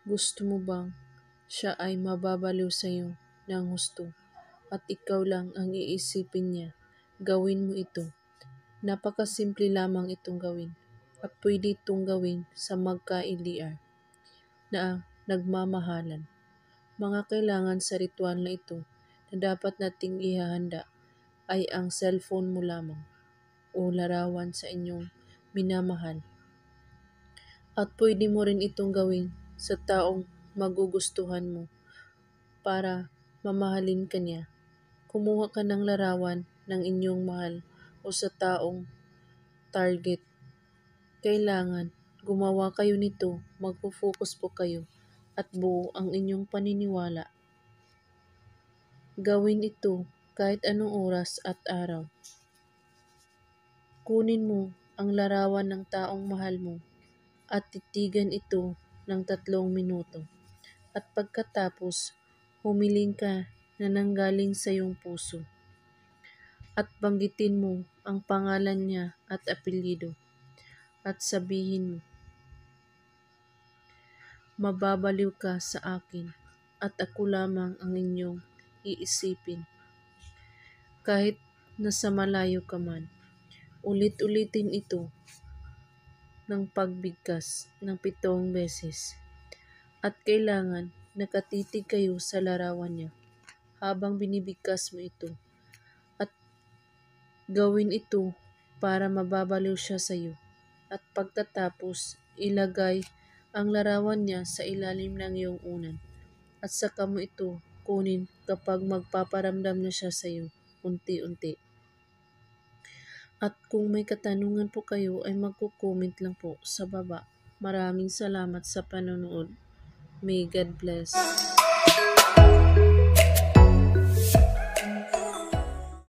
Gusto mo bang siya ay mababaliw sa'yo ng husto at ikaw lang ang iisipin niya? Gawin mo ito. Napakasimple lamang itong gawin at pwede itong gawin sa magka-LDR na nagmamahalan. Mga kailangan sa ritual na ito na dapat nating ihahanda ay ang cellphone mo lamang o larawan sa inyong minamahal. At pwede mo rin itong gawin sa taong magugustuhan mo para mamahalin ka niya. Kumuha ka ng larawan ng inyong mahal o sa taong target. Kailangan gumawa kayo nito, magpo-focus po kayo at buo ang inyong paniniwala. Gawin ito kahit anong oras at araw. Kunin mo ang larawan ng taong mahal mo at titigan ito ng 3 minuto. At pagkatapos, humiling ka na nanggaling sa iyong puso. At banggitin mo ang pangalan niya at apelyido. At sabihin mo, mababaliw ka sa akin at ako lamang ang inyong iisipin. Kahit nasa malayo ka man, ulit-ulitin ito ng pagbigkas ng 7 beses. At kailangan nakatitig kayo sa larawan niya habang binibigkas mo ito. At gawin ito para mababaliw siya sa iyo. At pagtatapos, ilagay ang larawan niya sa ilalim ng iyong unan. At saka mo ito kunin kapag magpaparamdam na siya sa iyo, unti-unti. At kung may katanungan po kayo ay magko-comment lang po sa baba. Maraming salamat sa panonood. May God bless.